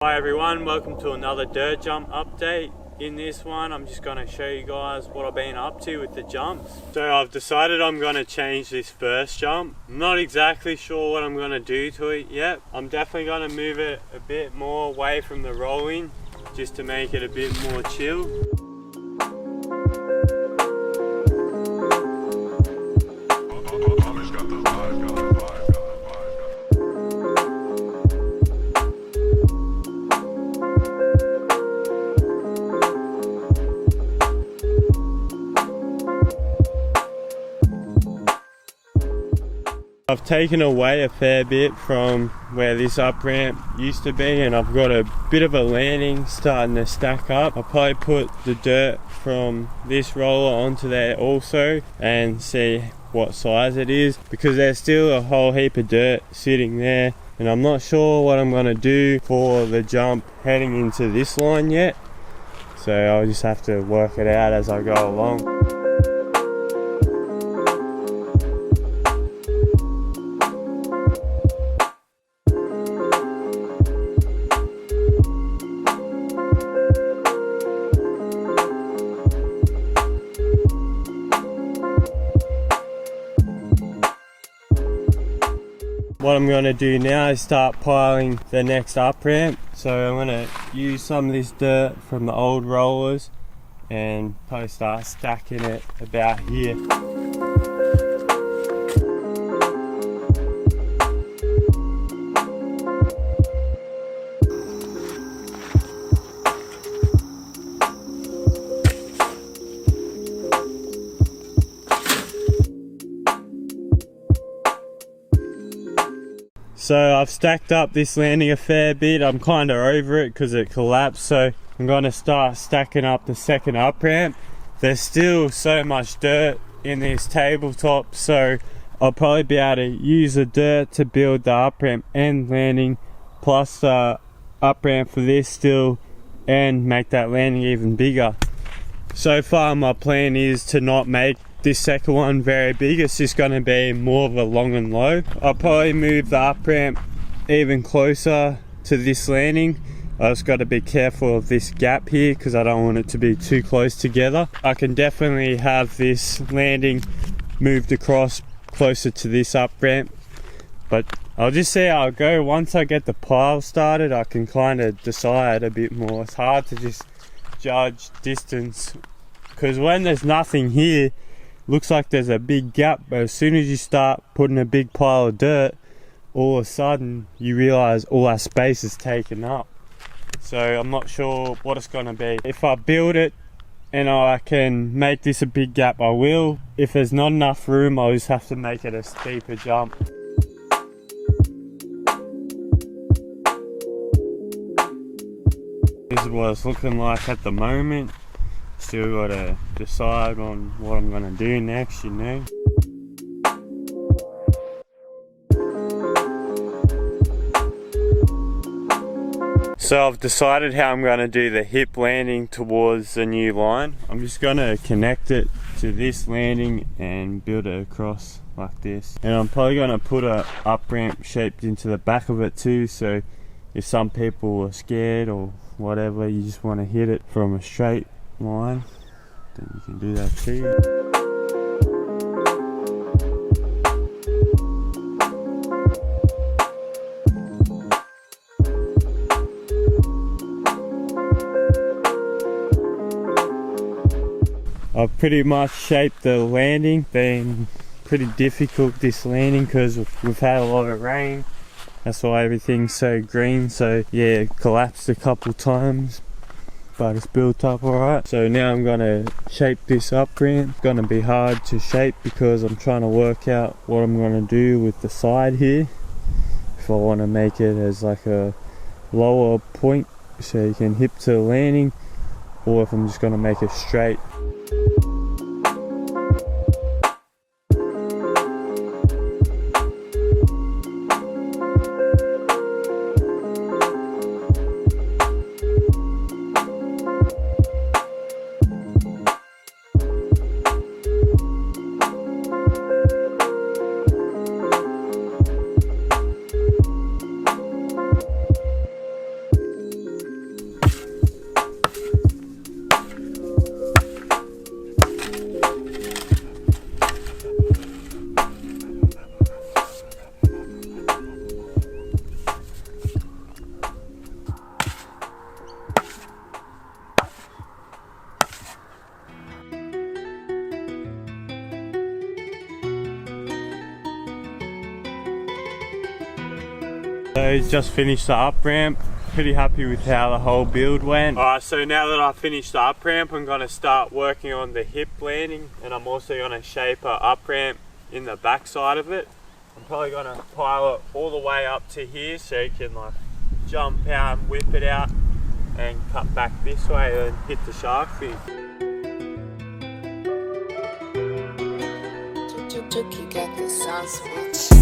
Hi everyone, welcome to another dirt jump update. In this one I'm just going to show you guys what I've been up to with the jumps. So I've decided I'm going to change this first jump. I'm not exactly sure what I'm going to do to it yet. I'm definitely going to move it a bit more away from the rolling just to make it a bit more chill. I've taken away a fair bit from where this up ramp used to be, and I've got a bit of a landing starting to stack up. I'll probably put the dirt from this roller onto there also and see what size it is, because there's still a whole heap of dirt sitting there, and I'm not sure what I'm going to do for the jump heading into this line yet, so I'll just have to work it out as I go along. What I'm going to do now is start piling the next up ramp. So I'm going to use some of this dirt from the old rollers and probably start stacking it about here. So I've stacked up this landing a fair bit. I'm kind of over it because it collapsed, so I'm going to start stacking up the second up ramp. There's still so much dirt in this tabletop, so I'll probably be able to use the dirt to build the up ramp and landing, plus the up ramp for this still, and make that landing even bigger. So far my plan is to not make this second one very big. It's just going to be more of a long and low. I'll probably move the up ramp even closer to this landing. I just got to be careful of this gap here because I don't want it to be too close together. I can definitely have this landing moved across closer to this up ramp, but I'll just see how it goes. Once I get the pile started, I can kind of decide a bit more. It's hard to just judge distance because when there's nothing here, looks like there's a big gap, but as soon as you start putting a big pile of dirt, all of a sudden you realize all that space is taken up. So I'm not sure what it's going to be. If I build it and I can make this a big gap, I will. If there's not enough room, I'll just have to make it a steeper jump. This is what it's looking like at the moment. Still got to decide on what I'm going to do next, you know. So I've decided how I'm going to do the hip landing towards the new line. I'm just going to connect it to this landing and build it across like this. And I'm probably going to put a up ramp shaped into the back of it too, so if some people are scared or whatever, you just want to hit it from a straight line, then you can do that too. I've pretty much shaped the landing. Been pretty difficult this landing because we've had a lot of rain. That's why everything's so green. So yeah, it collapsed a couple times, but it's built up alright. So now I'm going to shape this up ramp. It's going to be hard to shape because I'm trying to work out what I'm going to do with the side here. If I want to make it as like a lower point so you can hip to the landing, or if I'm just going to make it straight. So just finished the up ramp. Pretty happy with how the whole build went. Alright, so now that I've finished the up ramp, I'm going to start working on the hip landing, and I'm also going to shape a up ramp in the back side of it. I'm probably going to pile it all the way up to here so you can like jump out and whip it out and cut back this way and hit the shark fin. Chuki got the sauce, bitch.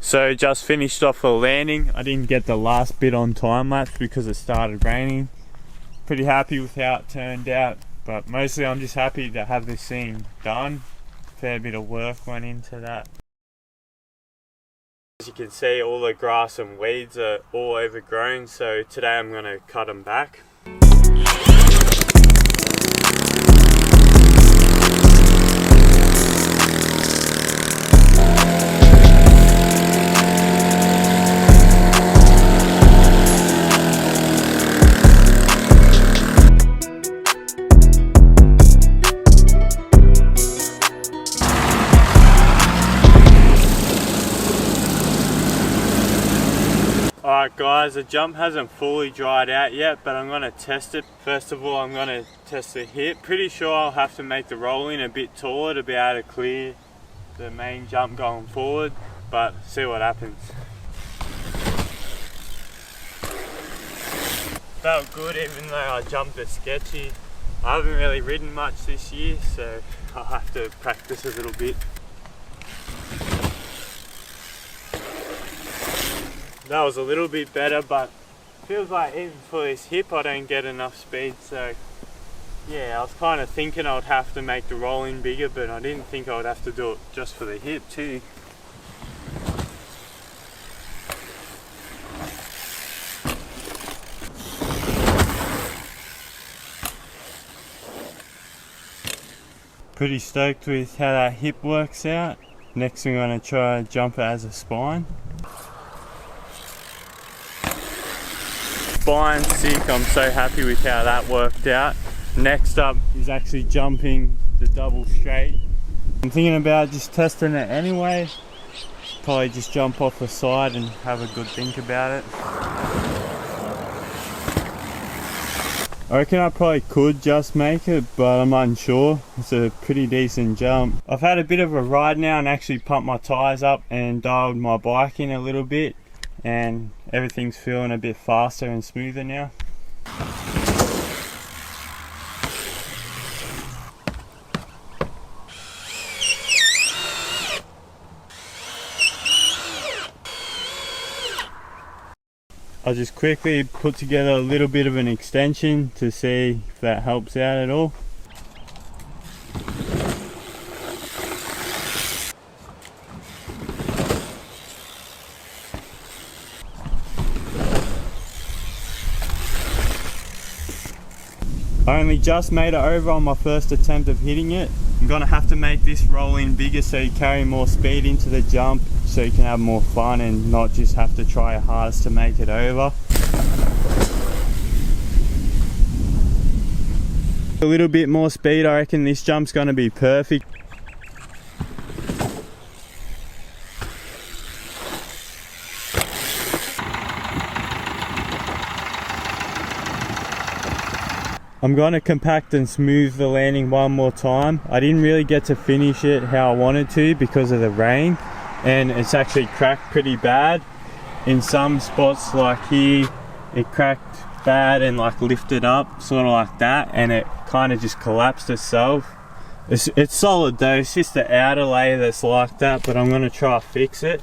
So just finished off the landing. I didn't get the last bit on time lapse because it started raining. Pretty happy with how it turned out, but mostly I'm just happy to have this thing done. Fair bit of work went into that. As you can see, all the grass and weeds are all overgrown, so today I'm going to cut them back. Alright guys, the jump hasn't fully dried out yet, but I'm going to test it. First of all, I'm going to test the hip. Pretty sure I'll have to make the roll in a bit taller to be able to clear the main jump going forward, but see what happens. Felt good even though I jumped a sketchy. I haven't really ridden much this year, so I'll have to practice a little bit. That was a little bit better, but feels like even for this hip I don't get enough speed, so yeah, I was kind of thinking I would have to make the roll in bigger, but I didn't think I would have to do it just for the hip too. Pretty stoked with how that hip works out. Next I'm going to try and jump it as a spine. Spine's sick, I'm so happy with how that worked out. Next up is actually jumping the double straight. I'm thinking about just testing it anyway. Probably just jump off the side and have a good think about it. I reckon I probably could just make it, but I'm unsure. It's a pretty decent jump. I've had a bit of a ride now and actually pumped my tyres up and dialed my bike in a little bit, and everything's feeling a bit faster and smoother now. I'll just quickly put together a little bit of an extension to see if that helps out at all. I only just made it over on my first attempt of hitting it. I'm gonna have to make this roll in bigger so you carry more speed into the jump, so you can have more fun and not just have to try your hardest to make it over. A little bit more speed, I reckon this jump's gonna be perfect. I'm going to compact and smooth the landing one more time. I didn't really get to finish it how I wanted to because of the rain, and it's actually cracked pretty bad. In some spots like here, it cracked bad and like lifted up, sort of like that, and it kind of just collapsed itself. It's solid though, it's just the outer layer that's like that, but I'm going to try to fix it.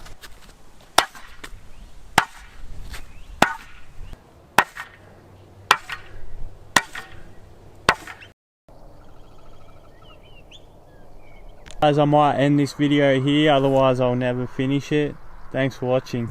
Guys, I might end this video here, otherwise I'll never finish it. Thanks for watching.